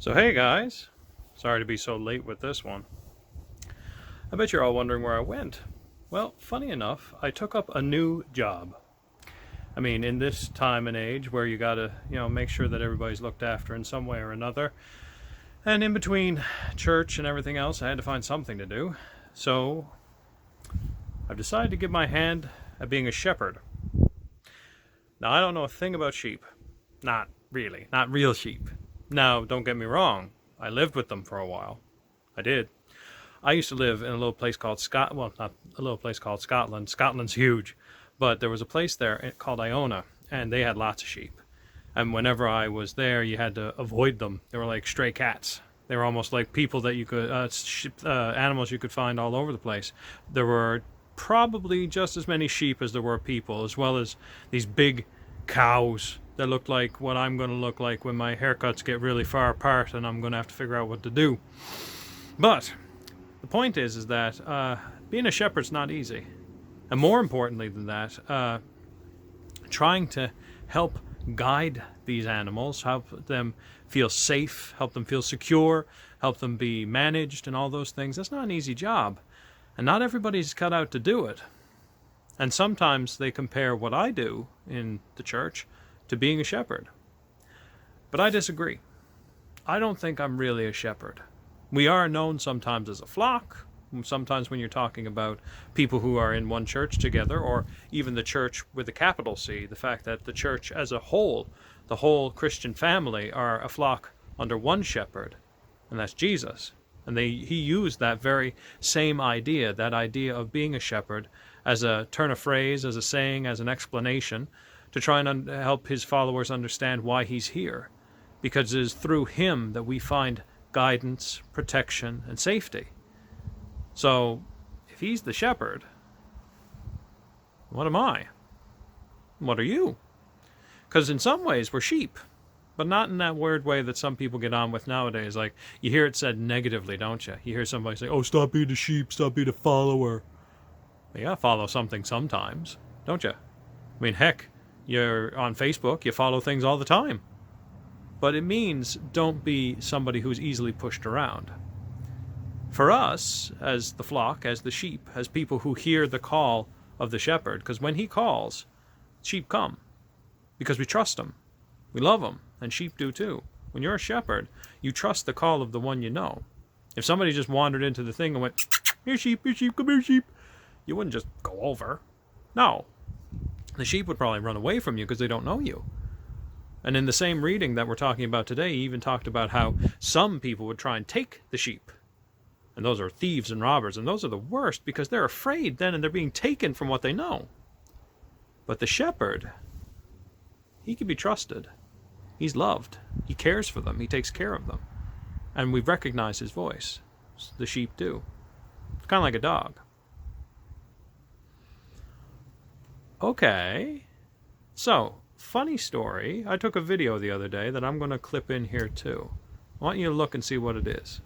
So hey guys, sorry to be so late with this one. I bet you're all wondering where I went. Well, funny enough, I took up a new job. I mean, in this time and age where you gotta, make sure that everybody's looked after in some way or another. And in between church and everything else, I had to find something to do. So I've decided to give my hand at being a shepherd. Now, I don't know a thing about sheep. Not really. Not real sheep. Now, don't get me wrong. I lived with them for a while. I did. I used to live in a little place called Well, not a little place called Scotland. Scotland's huge. But there was a place there called Iona, and they had lots of sheep. And whenever I was there, you had to avoid them. They were like stray cats. They were almost like people that you could, animals you could find all over the place. There were probably just as many sheep as there were people, as well as these big cows that looked like what I'm going to look like when my haircuts get really far apart and I'm going to have to figure out what to do. But the point is that being a shepherd's not easy. And more importantly than that, trying to help guide these animals, help them feel safe, help them feel secure, help them be managed and all those things, that's not an easy job. And not everybody's cut out to do it. And sometimes they compare what I do in the church to being a shepherd. But I disagree. I don't think I'm really a shepherd. We are known sometimes as a flock, sometimes when you're talking about people who are in one church together, or even the church with a capital C, the fact that the church as a whole, the whole Christian family, are a flock under one shepherd, and that's Jesus. And he used that very same idea, that idea of being a shepherd, as a turn of phrase, as a saying, as an explanation, to try and help his followers understand why he's here. Because it is through him that we find guidance, protection, and safety. So, if he's the shepherd, what am I? What are you? Because in some ways we're sheep, but not in that weird way that some people get on with nowadays. Like, you hear it said negatively, don't you? You hear somebody say, oh, stop being a sheep, stop being a follower. Well, you gotta follow something sometimes, don't you? I mean, heck, you're on Facebook, you follow things all the time. But it means don't be somebody who's easily pushed around. For us, as the flock, as the sheep, as people who hear the call of the shepherd, because when he calls, sheep come. Because we trust him. We love him, and sheep do too. When you're a shepherd, you trust the call of the one you know. If somebody just wandered into the thing and went, here sheep, come here sheep, you wouldn't just go over. No. The sheep would probably run away from you because they don't know you. And in the same reading that we're talking about today, he even talked about how some people would try and take the sheep. And those are thieves and robbers, and those are the worst because they're afraid then and they're being taken from what they know. But the shepherd, he can be trusted. He's loved. He cares for them. He takes care of them. And we recognize his voice. The sheep do. It's kind of like a dog. Okay. So, funny story. I took a video the other day that I'm going to clip in here too. I want you to look and see what it is.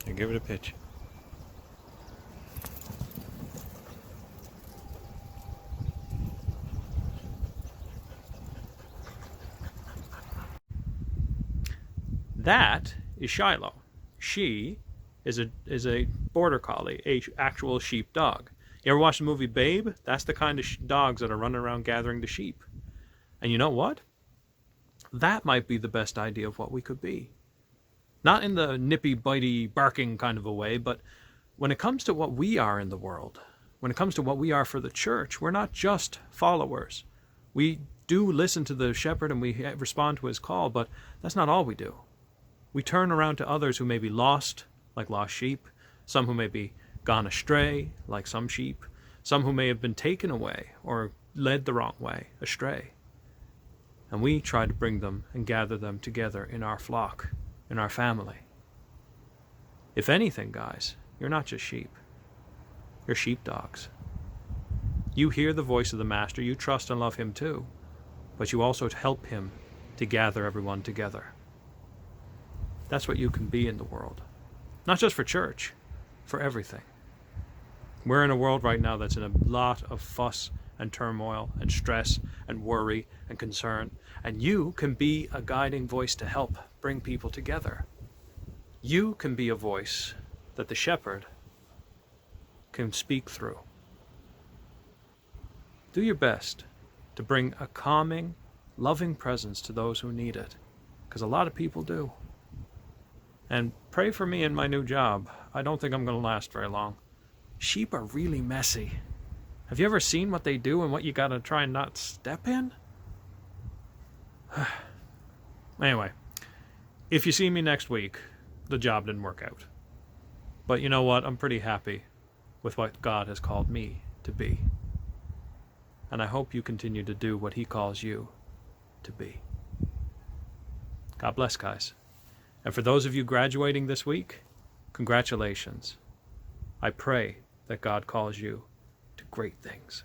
And give it a pitch. That is Shiloh. She is a border collie, a actual sheep dog. You ever watch the movie Babe? That's the kind of dogs that are running around gathering the sheep. And you know what? That might be the best idea of what we could be. Not in the nippy, bitey, barking kind of a way, but when it comes to what we are in the world, when it comes to what we are for the church, we're not just followers. We do listen to the shepherd and we respond to his call, but that's not all we do. We turn around to others who may be lost, like lost sheep, some who may be gone astray, like some sheep, some who may have been taken away or led the wrong way, astray. And we try to bring them and gather them together in our flock, in our family. If anything, guys, you're not just sheep. You're sheepdogs. You hear the voice of the Master, you trust and love him too, but you also help him to gather everyone together. That's what you can be in the world. Not just for church, for everything. We're in a world right now that's in a lot of fuss and turmoil and stress and worry and concern, and you can be a guiding voice to help bring people together. You can be a voice that the shepherd can speak through. Do your best to bring a calming, loving presence to those who need it, because a lot of people do. And pray for me in my new job. I don't think I'm going to last very long. Sheep are really messy. Have you ever seen what they do and what you got to try and not step in? Anyway, if you see me next week, the job didn't work out. But you know what? I'm pretty happy with what God has called me to be. And I hope you continue to do what He calls you to be. God bless, guys. And for those of you graduating this week, congratulations. I pray that God calls you to great things.